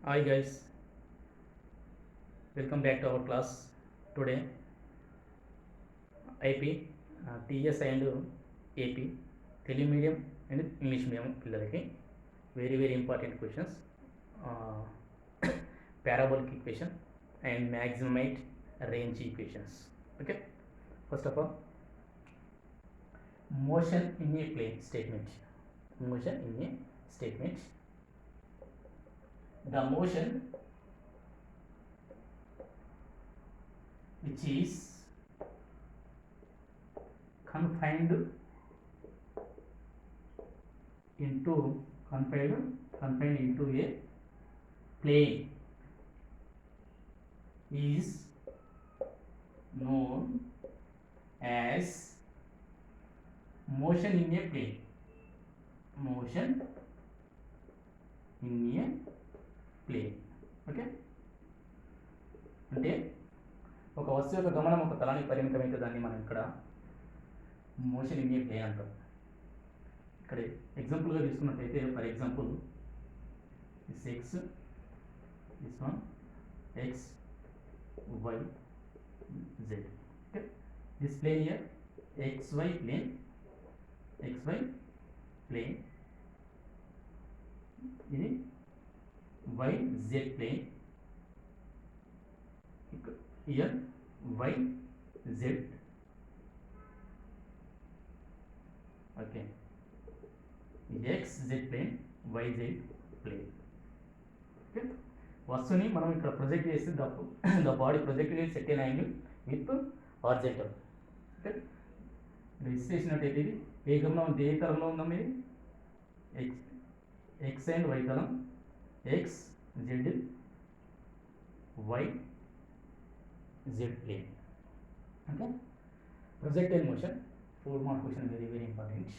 Hi guys, welcome back to our class. Today IP, TS and AP, Telugu medium and English medium పిల్లలకి very important questions. Uh, Parabolic equation and maximite range equations. Okay, first of all, motion in a plane statement. Motion in a statement. The motion which is confined into a plane is known as motion in a plane. Motion in a plane. Okay, అంటే ఒక వస్తువు యొక్క గమనం ఒక తలానికి పరిమితమైతే దాన్ని మనం ఇక్కడ motion in a plane అంటాం. ఇక్కడ ఎగ్జాంపుల్గా తీసుకున్నట్టయితే for example this x, this one x y z. Okay, this plane here xy plane, xy plane, ఇది yz plane, here yz, okay, xz plane, yz plane. Okay, వస్తువుని మనం ఇక్కడ project చేసి the body projected in set an angle with horizontal. Okay, ఇది చేసినట్టయితే ఇది ఏ గమనం ఏ తలంలో ఉందాం, ఇది ఎక్స్ అండ్ వై తలం, X Z Y Z plane. Okay, projectile motion 4 mark question, very important.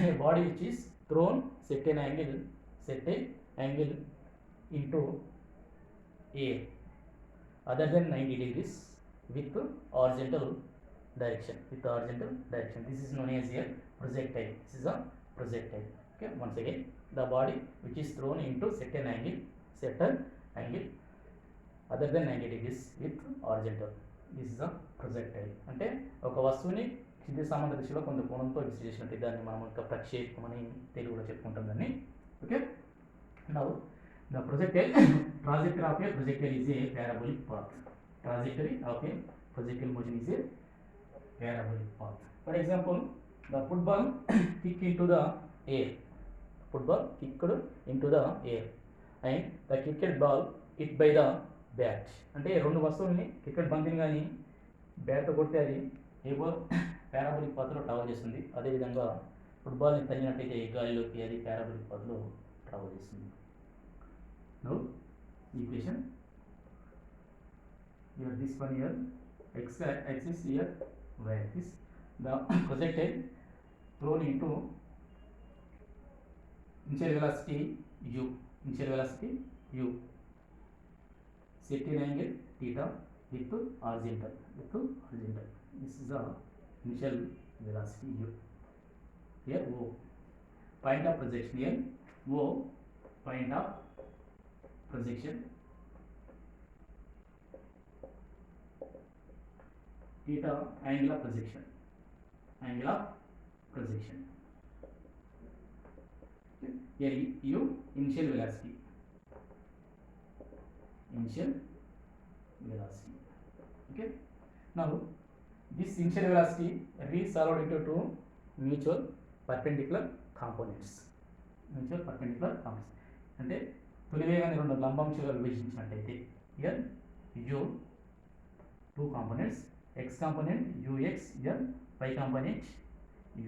A body which is thrown set an angle into air other than 90 degrees with horizontal direction. This is known as a projectile. This is a projectile. Okay, once again, the body which is thrown into certain angle other than 90 degrees with horizontal. This is a projectile. అంటే ఒక వస్తువుని క్షితిజ సమాంతర దిశలో కొంత కోణంతో విశ్లేషించినట్టు దాన్ని మనం ఒక ప్రక్షేపం అని తెలుగులో చెప్పుకుంటాం దాన్ని. Okay, now the trajectory of a projectile is a parabolic path. Trajectory of a projectile motion is a parabolic path. For example, the football kicked into the air. And the cricket ball hit by the bat. అంటే రెండు వస్తువుల్ని cricket బంతిని కానీ బ్యాట్తో కొడితే అది ఏవో parabolic పాత్లో travel చేస్తుంది. అదేవిధంగా ఫుట్బాల్ని తగినట్టయితే గాలిలోకి అది పారాబోలిక్ పాత్లో ట్రావెల్ చేస్తుంది. Now equation here, this one here x axis, here y axis, the projectile thrown into initial velocity u, set an angle theta with horizontal. This is the initial velocity u. Here o, point of projection, here o, point of projection, theta angle of projection. Here u initial velocity. Okay, now this initial velocity resolved into two mutual perpendicular components. అంటే తొలి వేగాన్ని రెండు లంబాంశాలుగా విభజించినట్టయితే here u 2 components, x component ux, here y component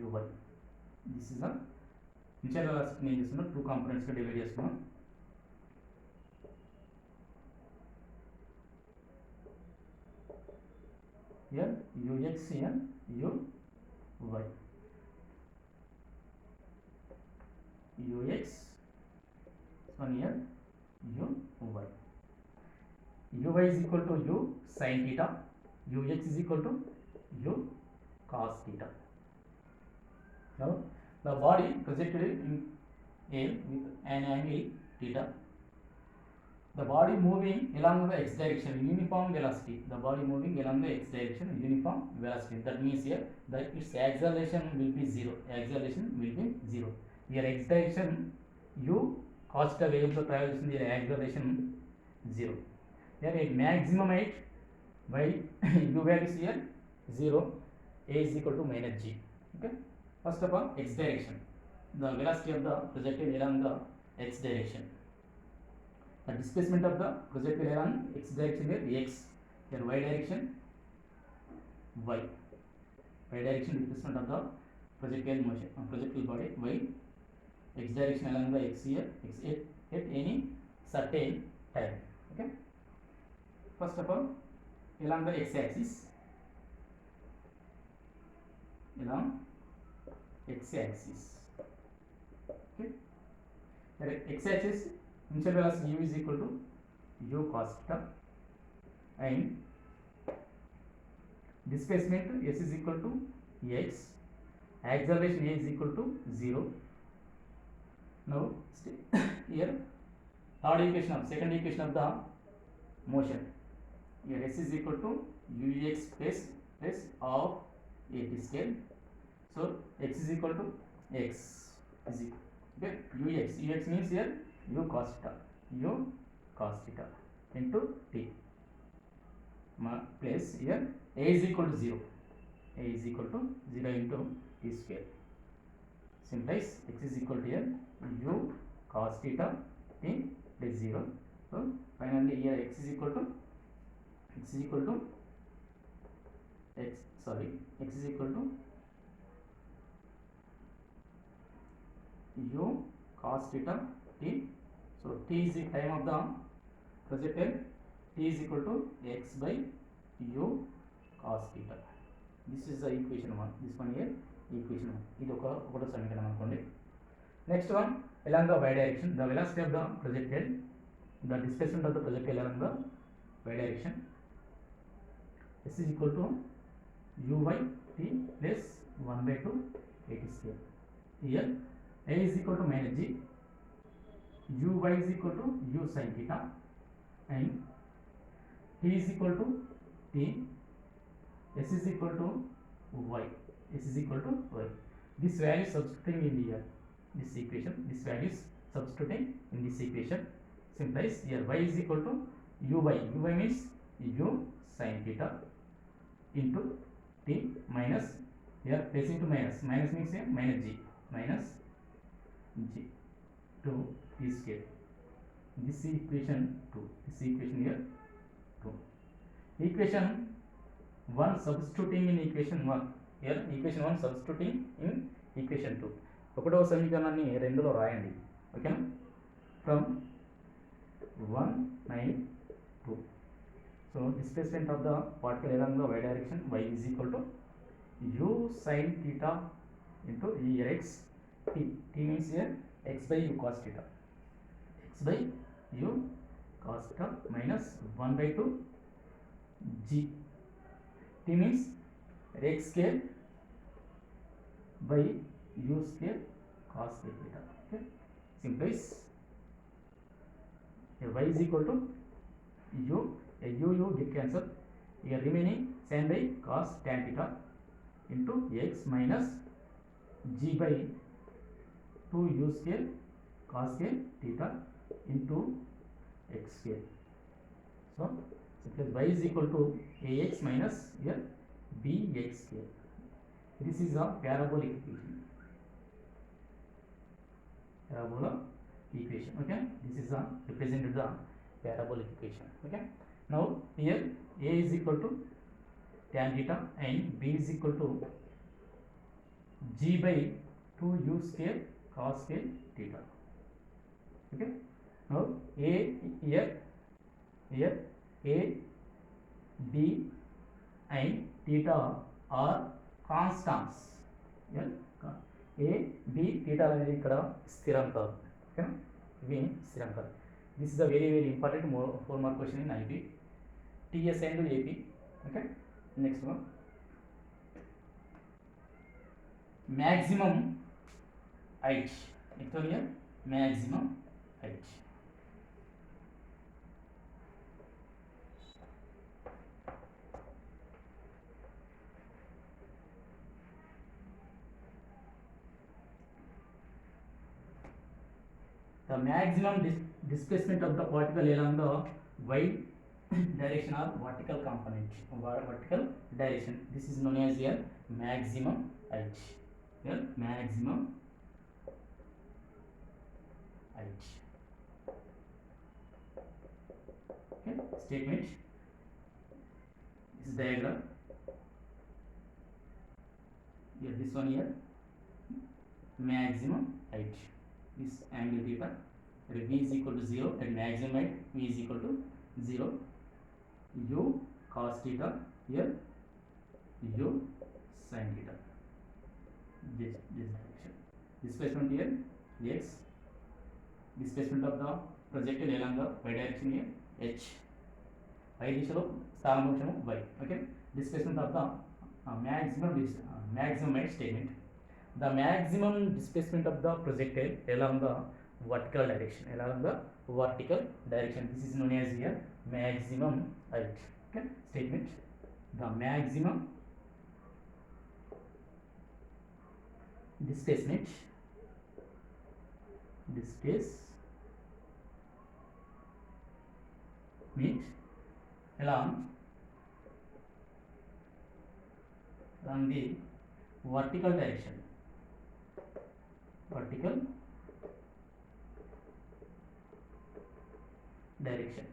uy. This is the initial velocity నేను చేస్తున్నా 2 components గా divide చేసుకున్నాం. here ux, here uy, ux one here uy. Uy is equal to u sin theta, ux is equal to u cos theta. Now The body projected in air with an angle theta. The body moving along the x direction, uniform velocity. The body moving along the x direction, uniform velocity. That means here that its acceleration will be 0. Acceleration will be 0. Here x direction u cos theta వేగంతో travel చేస్తుంది. Here acceleration 0. Here at maximum height by u value is here 0. A is equal to minus g. Okay. First of all, x direction. The velocity of the projectile along the x direction. The displacement of the projectile along x direction here x. Here y direction y. Y direction displacement of the projectile motion, projectile body y. X direction along the x here x at any certain time. Okay. First of all, along the x axis. Along x axis. Okay. Here x axis initial velocity u is equal to u cos theta and displacement s is equal to x, acceleration a is equal to 0. Now here third equation of second equation of the motion. Here s is equal to ux plus of at scale. So x is equal to x is equal, okay, ux means here u cos theta into t place here a is equal to 0. A is equal to 0 into t square. Simplifies x is equal to here u cos theta t plus 0. So finally here x is equal to x is equal to u cos theta t. So t is the time of the projectile. T is equal to x by u cos theta. This is the equation 1. This one here equation 1. ఇది ఒకటో సమీకరణం అనుకోండి. Next one, along the y direction, the velocity of the projectile, the displacement of the projectile along the y direction. S is equal to u by t plus 1 by 2 at square. Here a is equal to minus g, uy is equal to u sin theta and t is equal to t, s is equal to y, This value substituting in here, this equation, this value is substituting in this equation. Simplifies here y is equal to uy means u sin theta into t minus here plus into minus means here minus g to t square. This equation 2, this equation here 2. Equation 1 substituting in equation 1, here equation 1 substituting in equation 2. ఒకటవ సమీకరణాన్ని రెండులో రాయండి, ఓకేనా? From 192. So displacement of the particle along the y direction, y is equal to u sin theta into here x t. T means here x by u cos theta, minus 1 by 2 g. T means x square by u square cos theta. Okay, simplifies y is equal to u get cancelled, here remaining sin by cos tan theta into x minus g by 2 u square cos theta into x square. So simplifies y is equal to ax minus here bx square. This is a parabolic equation. Okay, this is a represented the parabolic equation. Okay, now here a is equal to tan theta and b is equal to g by 2 u square cos theta. Okay, now a here a b and theta are constants. Yeah, a b theta అనేది ఇక్కడ స్థిరాంకాలు. Okay, ఇవి స్థిరాంకాలు. This is a very important 4 mark question in IB, TS and AP. Okay, next one, maximum height. Next one here, maximum height. The maximum displacement of the particle along the y direction or vertical component, vertical direction. This is known as here maximum height. Here maximum height. Okay, statement. This is diagram. Here this one here maximum height. This angle theta, where v is equal to 0 at maximum height, v is equal to 0, u cos theta, here u sin theta, this direction. Displacement here x, displacement of the projectile along the y direction here h, y దిశలో స్థానభ్రంశము y. Okay, displacement of the maximum height statement. The maximum displacement of the projectile along the vertical direction, this is known as here maximum height. Okay, statement. The maximum displacement along the vertical direction,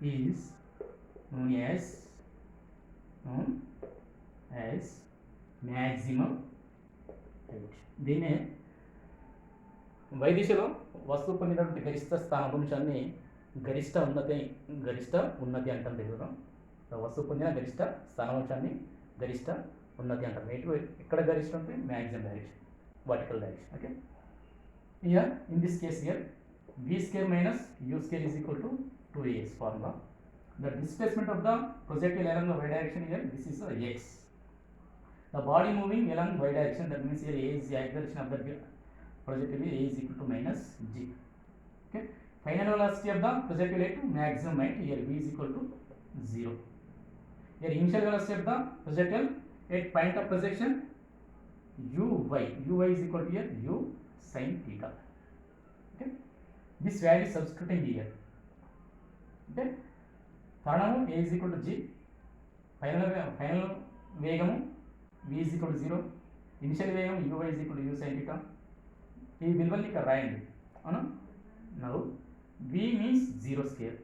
is known as maximum height. దీనే y దిశలో వస్తువు పొందినటువంటి గరిష్ట స్థానభ్రంశాన్ని గరిష్ట ఉన్నతి అంటాం తెలుగులో. వస్తువు పొందిన గరిష్ట స్థానభ్రంశాన్ని గరిష్ట ఉన్నతి అంటాం. ఎక్కడ గరిష్ట అంటే maximum direction, vertical direction. Okay, here in this case here v square minus u square is equal to 2as formula. The displacement of the projectile along the y direction here, this is x. The body moving along y direction, that means here a is the x direction of the projectile, a is equal to minus g. Okay, final velocity of the projectile to maximum height, here v is equal to 0. Here initial velocity of the projectile at point of projection uy is equal to here u sin theta. Okay, this value substituting here. Okay, త్వరణము a is equal to g, final వేగము v is equal to 0, initial వేగం uy is equal to u sin theta. ఈ విలువల్ని ఇక్కడ రాయండి. అవునా? Now v means 0 square,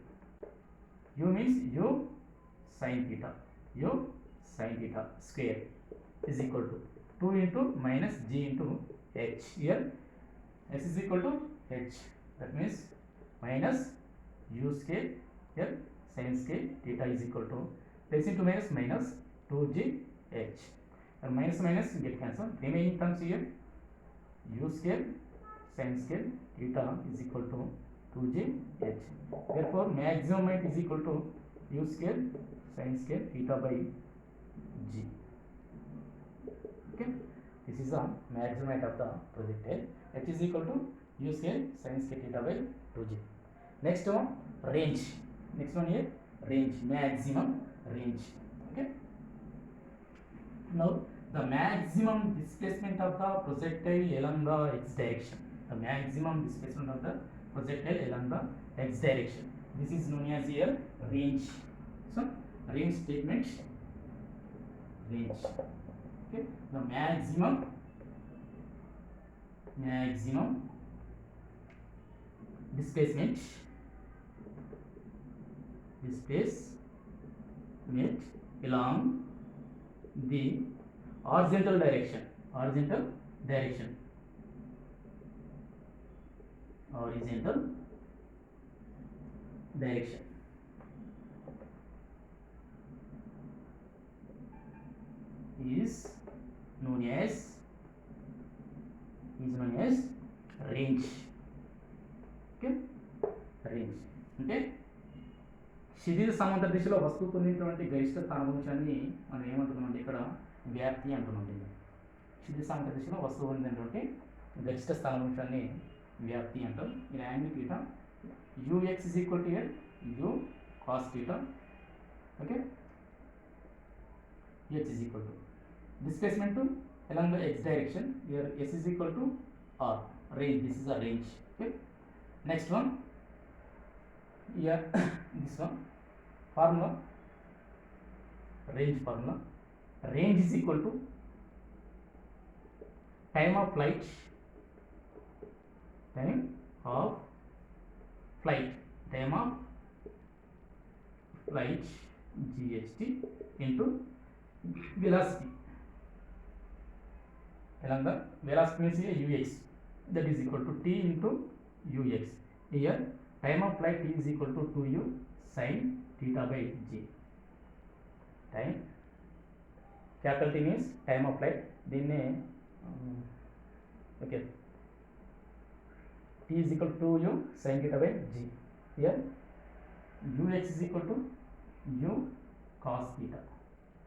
u means u sin theta square is equal to 2 into minus g into h. Here s is equal to h, that means minus u square, here sin square theta is equal to plus into minus 2g h, and minus get cancelled. Remaining terms here u square sin square theta is equal to 2g h. Therefore maximum height is equal to u square sin square theta by g. Okay, this is the maximum height of the projectile. H is equal to u square sin square theta by 2g. Next one, range. Next one here, range, maximum range. Okay, now the maximum displacement of the projectile along the x direction, the maximum displacement of the projectile along the x direction, this is known as here range. So range statement, range. Okay, the maximum displacement along the horizontal direction is known as range. Okay, range అంటే క్షితిజ సమాంతర దిశలో వస్తువు పొందినటువంటి గరిష్ట స్థానభ్రంశాన్ని మనం ఏమంటున్నామంటే ఇక్కడ వ్యాప్తి అంటున్నాం. క్షితిజ సమాంతర దిశలో వస్తువు పొందినటువంటి గరిష్ట స్థానాంశాన్ని వ్యాప్తి అంటాం. ఇది angle theta. ux is equal to here u cos theta. Okay, h is equal to displacement along the x direction. Here s is equal to r, range. This is a range. Okay, next one here this one formula, range formula. Range is equal to time of flight, time of flight GHT into velocity. Along the velocity means here ux, that is equal to t into ux. Here time of flight t is equal to 2u sin theta by g. Time, capital T means time of flight. దీన్నే okay, t is equal to u sin theta by g. Here ux is equal to u cos theta.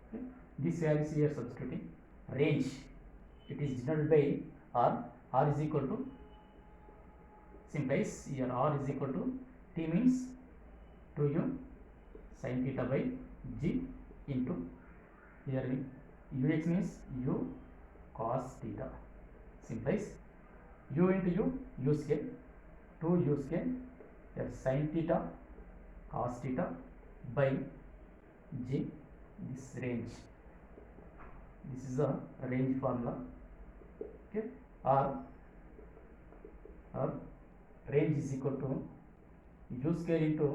Okay, this value is here substituting. Range, it is denoted by r. R is equal to, simplifies here, r is equal to t means 2u sin theta by g into here ux means u cos theta. Simplifies u into u square, 2u square, here sin theta cos theta by g. This range, this is a range formula. Okay, or range is equal to u square into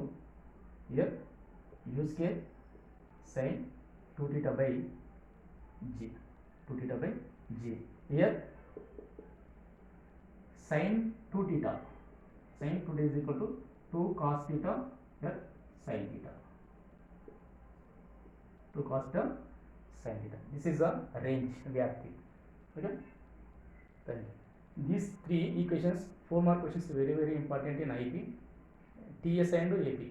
here u square sin 2 theta by g, 2 theta by g. Here sin 2 theta, sin 2 theta is equal to 2 cos theta, here sin theta, 2 cos theta sin theta. This is a range vyapti. Okay, then these three equations, 4 mark questions, very important in IP, TS and AP.